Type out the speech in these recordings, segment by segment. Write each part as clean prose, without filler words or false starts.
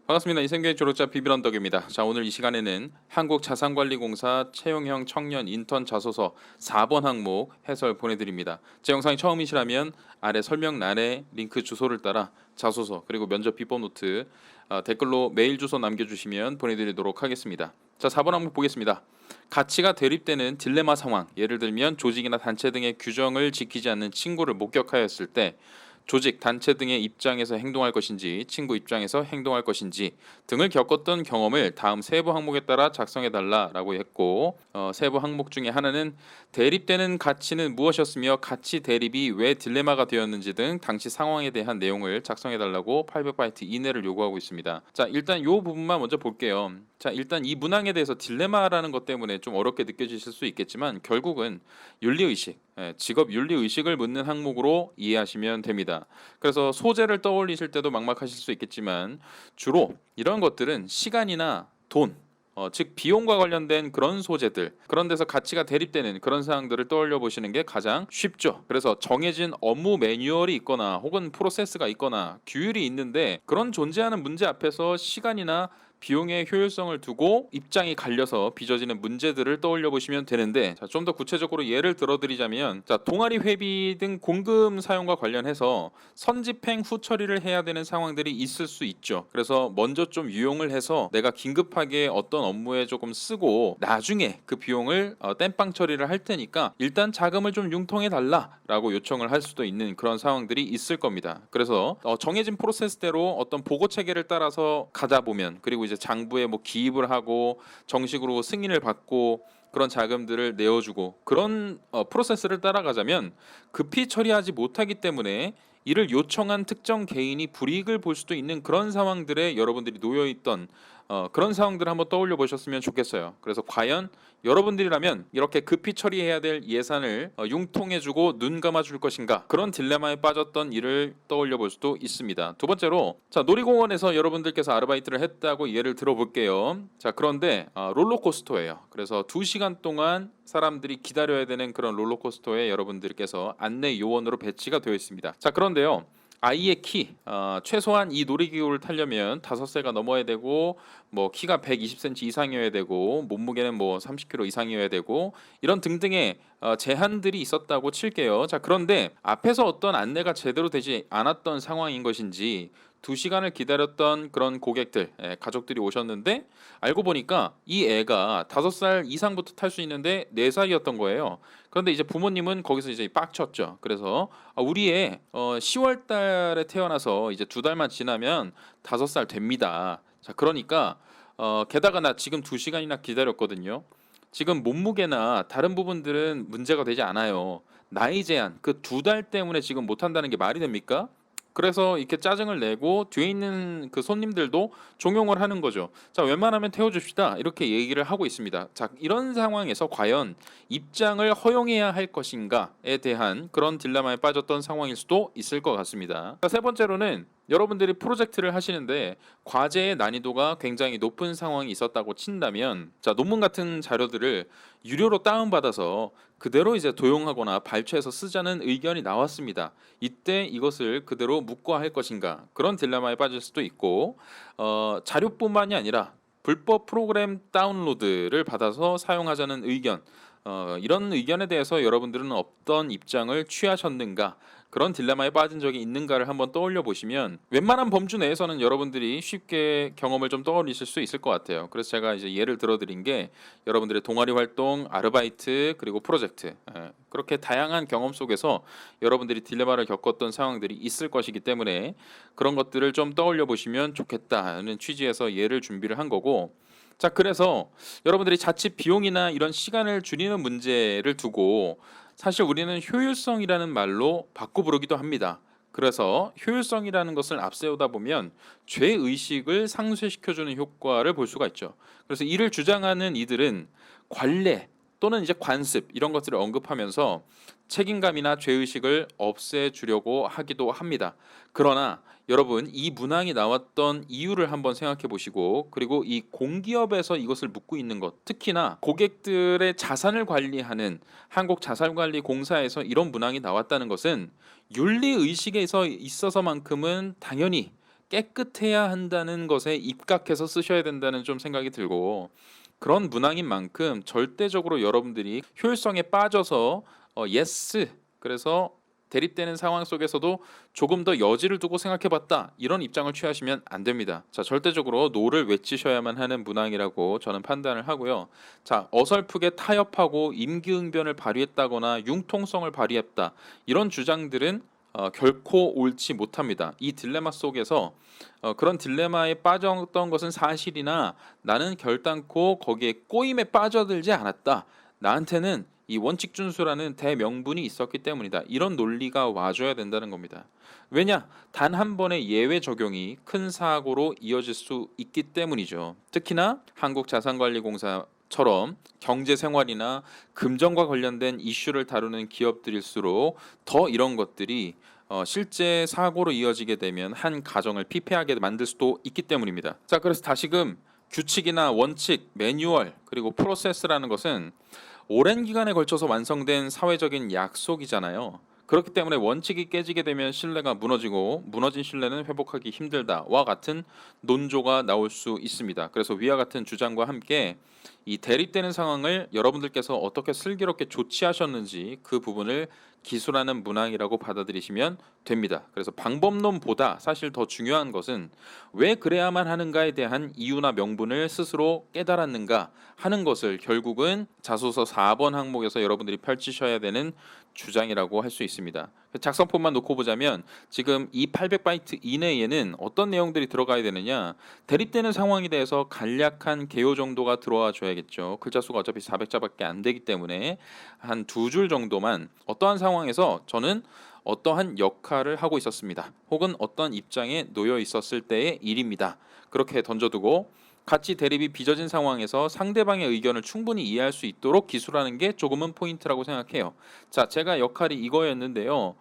반갑습니다. 인생교육 졸업자 비비런덕입니다. 자, 오늘 이 시간에는 한국자산관리공사 채용형 청년 인턴 자소서 4번 항목 해설 보내드립니다. 제 영상이 처음이시라면 아래 설명란에 링크 주소를 따라 자소서 그리고 면접 비법 노트 댓글로 메일 주소 남겨주시면 보내드리도록 하겠습니다. 자, 4번 항목 보겠습니다. 가치가 대립되는 딜레마 상황, 예를 들면 조직이나 단체 등의 규정을 지키지 않는 친구를 목격하였을 때 조직, 단체 등의 입장에서 행동할 것인지 친구 입장에서 행동할 것인지 등을 겪었던 경험을 다음 세부 항목에 따라 작성해달라라고 했고, 세부 항목 중에 하나는 대립되는 가치는 무엇이었으며 가치 대립이 왜 딜레마가 되었는지 등 당시 상황에 대한 내용을 작성해달라고 800바이트 이내를 요구하고 있습니다. 자, 일단 이 부분만 먼저 볼게요. 자, 일단 이 문항에 대해서 딜레마라는 것 때문에 좀 어렵게 느껴지실 수 있겠지만 결국은 윤리의식, 직업 윤리의식을 묻는 항목으로 이해하시면 됩니다. 그래서 소재를 떠올리실 때도 막막하실 수 있겠지만 주로 이런 것들은 시간이나 돈, 즉 비용과 관련된 그런 소재들, 그런 데서 가치가 대립되는 그런 사항들을 떠올려 보시는 게 가장 쉽죠. 그래서 정해진 업무 매뉴얼이 있거나 혹은 프로세스가 있거나 규율이 있는데 그런 존재하는 문제 앞에서 시간이나 비용의 효율성을 두고 입장이 갈려서 빚어지는 문제들을 떠올려 보시면 되는데, 자, 좀 더 구체적으로 예를 들어드리자면, 자, 동아리 회비 등 공금 사용과 관련해서 선집행 후 처리를 해야 되는 상황들이 있을 수 있죠. 그래서 먼저 좀 유용을 해서 내가 긴급하게 어떤 업무에 조금 쓰고 나중에 그 비용을 땜빵 처리를 할 테니까 일단 자금을 좀 융통해 달라라고 요청을 할 수도 있는 그런 상황들이 있을 겁니다. 그래서 정해진 프로세스대로 어떤 보고 체계를 따라서 가다 보면, 그리고 이제 장부에 뭐 기입을 하고 정식으로 승인을 받고 그런 자금들을 내어주고 그런 프로세스를 따라가자면 급히 처리하지 못하기 때문에 이를 요청한 특정 개인이 불이익을 볼 수도 있는 그런 상황들에 여러분들이 놓여 있던 그런 상황들을 한번 떠올려 보셨으면 좋겠어요. 그래서 과연 여러분들이라면 이렇게 급히 처리해야 될 예산을 융통해주고 눈 감아줄 것인가, 그런 딜레마에 빠졌던 일을 떠올려 볼 수도 있습니다. 두 번째로, 자, 놀이공원에서 여러분들께서 아르바이트를 했다고 예를 들어볼게요. 자, 그런데 롤러코스터예요. 그래서 2시간 동안 사람들이 기다려야 되는 그런 롤러코스터에 여러분들께서 안내 요원으로 배치가 되어 있습니다. 자, 그런데요, 아이의 키, 최소한 이 놀이기구를 타려면 5세가 넘어야 되고, 뭐 키가 120cm 이상이어야 되고, 몸무게는 뭐 30kg 이상이어야 되고, 이런 등등의 제한들이 있었다고 칠게요. 자, 그런데 앞에서 어떤 안내가 제대로 되지 않았던 상황인 것인지 2시간을 기다렸던 그런 고객들, 가족들이 오셨는데 알고 보니까 이 애가 5살 이상부터 탈 수 있는데 4살이었던 거예요. 그런데 이제 부모님은 거기서 이제 빡쳤죠. 그래서 우리 애 10월 달에 태어나서 이제 2달만 지나면 5살 됩니다. 자, 그러니까 게다가 나 지금 2시간이나 기다렸거든요. 지금 몸무게나 다른 부분들은 문제가 되지 않아요. 나이 제한 그 2달 때문에 지금 못 한다는 게 말이 됩니까? 그래서 이렇게 짜증을 내고 뒤에 있는 그 손님들도 종용을 하는 거죠. 자, 웬만하면 태워줍시다, 이렇게 얘기를 하고 있습니다. 자, 이런 상황에서 과연 입장을 허용해야 할 것인가에 대한 그런 딜레마에 빠졌던 상황일 수도 있을 것 같습니다. 자, 세 번째로는 여러분들이 프로젝트를 하시는데 과제의 난이도가 굉장히 높은 상황이 있었다고 친다면, 자, 논문 같은 자료들을 유료로 다운받아서 그대로 이제 도용하거나 발췌해서 쓰자는 의견이 나왔습니다. 이때 이것을 그대로 묵과할 것인가, 그런 딜레마에 빠질 수도 있고, 자료뿐만이 아니라 불법 프로그램 다운로드를 받아서 사용하자는 의견, 이런 의견에 대해서 여러분들은 어떤 입장을 취하셨는가, 그런 딜레마에 빠진 적이 있는가를 한번 떠올려 보시면 웬만한 범주 내에서는 여러분들이 쉽게 경험을 좀 떠올리실 수 있을 것 같아요. 그래서 제가 이제 예를 들어드린 게 여러분들의 동아리 활동, 아르바이트, 그리고 프로젝트, 그렇게 다양한 경험 속에서 여러분들이 딜레마를 겪었던 상황들이 있을 것이기 때문에 그런 것들을 좀 떠올려 보시면 좋겠다는 취지에서 예를 준비를 한 거고, 자, 그래서 여러분들이 자칫 비용이나 이런 시간을 줄이는 문제를 두고 사실 우리는 효율성이라는 말로 바꿔 부르기도 합니다. 그래서 효율성이라는 것을 앞세우다 보면 죄의식을 상쇄시켜주는 효과를 볼 수가 있죠. 그래서 이를 주장하는 이들은 관례 또는 이제 관습, 이런 것들을 언급하면서 책임감이나 죄의식을 없애주려고 하기도 합니다. 그러나 여러분, 이 문항이 나왔던 이유를 한번 생각해 보시고, 그리고 이 공기업에서 이것을 묻고 있는 것, 특히나 고객들의 자산을 관리하는 한국자산관리공사에서 이런 문항이 나왔다는 것은 윤리의식에서 있어서만큼은 당연히 깨끗해야 한다는 것에 입각해서 쓰셔야 된다는 좀 생각이 들고, 그런 문항인 만큼 절대적으로 여러분들이 효율성에 빠져서 예스, 그래서 대립되는 상황 속에서도 조금 더 여지를 두고 생각해봤다, 이런 입장을 취하시면 안 됩니다. 자, 절대적으로 노를 외치셔야만 하는 문항이라고 저는 판단을 하고요. 자, 어설프게 타협하고 임기응변을 발휘했다거나 융통성을 발휘했다, 이런 주장들은 결코 옳지 못합니다. 이 딜레마 속에서 그런 딜레마에 빠졌던 것은 사실이나 나는 결단코 거기에 꼬임에 빠져들지 않았다, 나한테는 이 원칙 준수라는 대명분이 있었기 때문이다, 이런 논리가 와줘야 된다는 겁니다. 왜냐? 단 한 번의 예외 적용이 큰 사고로 이어질 수 있기 때문이죠. 특히나 한국자산관리공사처럼 경제생활이나 금전과 관련된 이슈를 다루는 기업들일수록 더 이런 것들이 실제 사고로 이어지게 되면 한 가정을 피폐하게 만들 수도 있기 때문입니다. 자, 그래서 다시금 규칙이나 원칙, 매뉴얼, 그리고 프로세스라는 것은 오랜 기간에 걸쳐서 완성된 사회적인 약속이잖아요. 그렇기 때문에 원칙이 깨지게 되면 신뢰가 무너지고, 무너진 신뢰는 회복하기 힘들다와 같은 논조가 나올 수 있습니다. 그래서 위와 같은 주장과 함께 이 대립되는 상황을 여러분들께서 어떻게 슬기롭게 조치하셨는지 그 부분을 기술하는 문항이라고 받아들이시면 됩니다. 그래서 방법론보다 사실 더 중요한 것은 왜 그래야만 하는가에 대한 이유나 명분을 스스로 깨달았는가 하는 것을 결국은 자소서 4번 항목에서 여러분들이 펼치셔야 되는 주장이라고 할 수 있습니다. 작성법만 놓고 보자면 지금 이 800바이트 이내에는 어떤 내용들이 들어가야 되느냐, 대립되는 상황에 대해서 간략한 개요 정도가 들어와 줘야겠죠. 글자 수가 어차피 400자밖에 안 되기 때문에 한 2줄 정도만, 어떠한 상황에서 저는 어떠한 역할을 하고 있었습니다, 혹은 어떤 입장에 놓여 있었을 때의 일입니다, 그렇게 던져두고 가치 대립이 빚어진 상황에서 상대방의 의견을 충분히 이해할 수 있도록 기술하는 게 조금은 포인트라고 생각해요. 자, 제가 역할이 이거였는데요.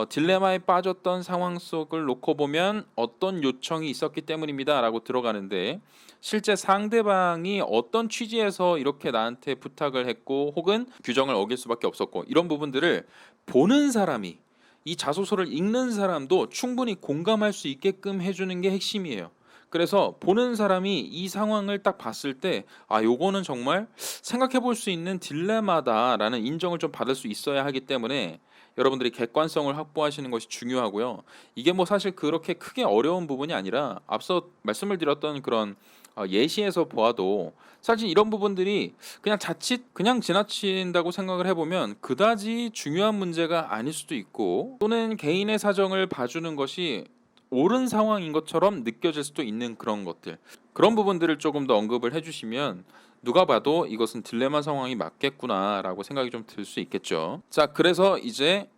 딜레마에 빠졌던 상황 속을 놓고 보면 어떤 요청이 있었기 때문입니다 라고 들어가는데, 실제 상대방이 어떤 취지에서 이렇게 나한테 부탁을 했고, 혹은 규정을 어길 수밖에 없었고, 이런 부분들을 보는 사람이, 이 자소서를 읽는 사람도 충분히 공감할 수 있게끔 해주는 게 핵심이에요. 그래서 보는 사람이 이 상황을 딱 봤을 때, 아, 요거는 정말 생각해 볼 수 있는 딜레마다라는 인정을 좀 받을 수 있어야 하기 때문에 여러분들이 객관성을 확보하시는 것이 중요하고요. 이게 뭐 사실 그렇게 크게 어려운 부분이 아니라, 앞서 말씀을 드렸던 그런 예시에서 보아도 사실 이런 부분들이 그냥 자칫 그냥 지나친다고 생각을 해보면 그다지 중요한 문제가 아닐 수도 있고, 또는 개인의 사정을 봐주는 것이 옳은 상황인 것처럼 느껴질 수도 있는 그런 것들, 그런 부분들을 조금 더 언급을 해주시면 누가 봐도 이것은 딜레마 상황이 맞겠구나라고 생각이 좀 들 수 있겠죠. 자, 그래서 이제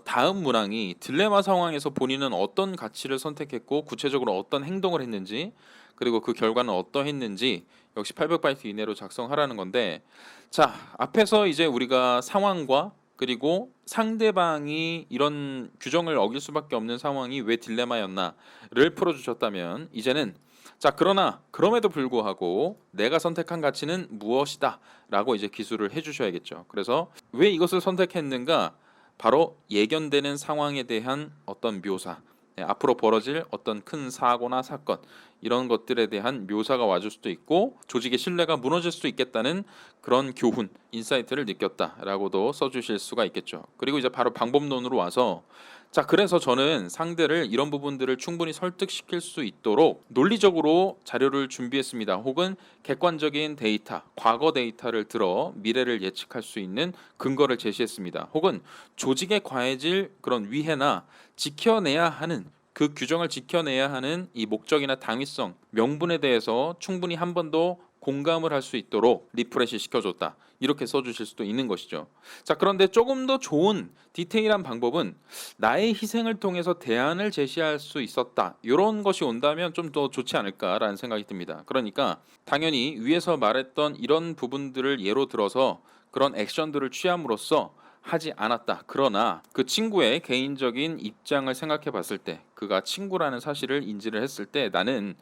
다음 문항이 딜레마 상황에서 본인은 어떤 가치를 선택했고 구체적으로 어떤 행동을 했는지, 그리고 그 결과는 어떠했는지 역시 800바이트 이내로 작성하라는 건데, 자, 앞에서 이제 우리가 상황과 그리고 상대방이 이런 규정을 어길 수밖에 없는 상황이 왜 딜레마였나를 풀어주셨다면, 이제는 자, 그러나 그럼에도 불구하고 내가 선택한 가치는 무엇이다 라고 이제 기술을 해주셔야겠죠. 그래서 왜 이것을 선택했는가, 바로 예견되는 상황에 대한 어떤 묘사, 앞으로 벌어질 어떤 큰 사고나 사건, 이런 것들에 대한 묘사가 와줄 수도 있고, 조직의 신뢰가 무너질 수도 있겠다는 그런 교훈, 인사이트를 느꼈다라고도 써주실 수가 있겠죠. 그리고 이제 바로 방법론으로 와서, 자, 그래서 저는 상대를 이런 부분들을 충분히 설득시킬 수 있도록 논리적으로 자료를 준비했습니다, 혹은 객관적인 데이터, 과거 데이터를 들어 미래를 예측할 수 있는 근거를 제시했습니다, 혹은 조직에 가해질 그런 위해나 지켜내야 하는, 그 규정을 지켜내야 하는 이 목적이나 당위성, 명분에 대해서 충분히 한 번 더 공감을 할 수 있도록 리프레시 시켜줬다, 이렇게 써주실 수도 있는 것이죠. 자, 그런데 조금 더 좋은 디테일한 방법은 나의 희생을 통해서 대안을 제시할 수 있었다, 이런 것이 온다면 좀 더 좋지 않을까라는 생각이 듭니다. 그러니까 당연히 위에서 말했던 이런 부분들을 예로 들어서 그런 액션들을 취함으로써 하지 않았다, 그러나 그 친구의 개인적인 입장을 생각해 봤을 때, 그가 친구라는 사실을 인지를 했을 때, 나는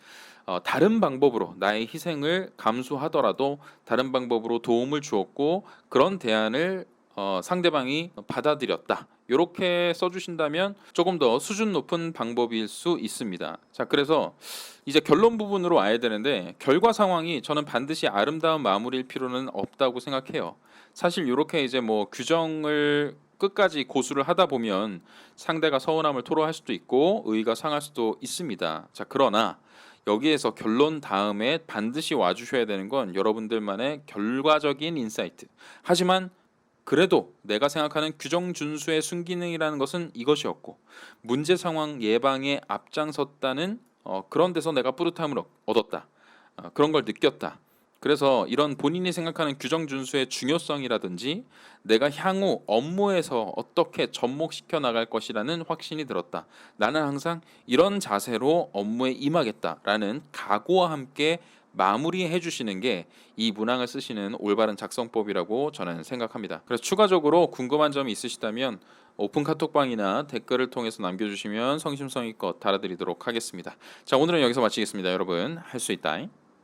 다른 방법으로 나의 희생을 감수하더라도 다른 방법으로 도움을 주었고, 그런 대안을 상대방이 받아들였다, 이렇게 써주신다면 조금 더 수준 높은 방법일 수 있습니다. 자, 그래서 이제 결론 부분으로 와야 되는데 결과 상황이 저는 반드시 아름다운 마무리일 필요는 없다고 생각해요. 사실 이렇게 이제 뭐 규정을 끝까지 고수를 하다 보면 상대가 서운함을 토로할 수도 있고 의의가 상할 수도 있습니다. 자, 그러나 여기에서 결론 다음에 반드시 와주셔야 되는 건 여러분들만의 결과적인 인사이트. 하지만 그래도 내가 생각하는 규정 준수의 순기능이라는 것은 이것이었고 문제 상황 예방에 앞장섰다는 그런 데서 내가 뿌듯함을 얻었다. 그런 걸 느꼈다. 그래서 이런 본인이 생각하는 규정 준수의 중요성이라든지 내가 향후 업무에서 어떻게 접목시켜 나갈 것이라는 확신이 들었다. 나는 항상 이런 자세로 업무에 임하겠다라는 각오와 함께 마무리해 주시는 게 이 문항을 쓰시는 올바른 작성법이라고 저는 생각합니다. 그래서 추가적으로 궁금한 점이 있으시다면 오픈 카톡방이나 댓글을 통해서 남겨주시면 성심성의껏 달아드리도록 하겠습니다. 자, 오늘은 여기서 마치겠습니다. 여러분, 할 수 있다.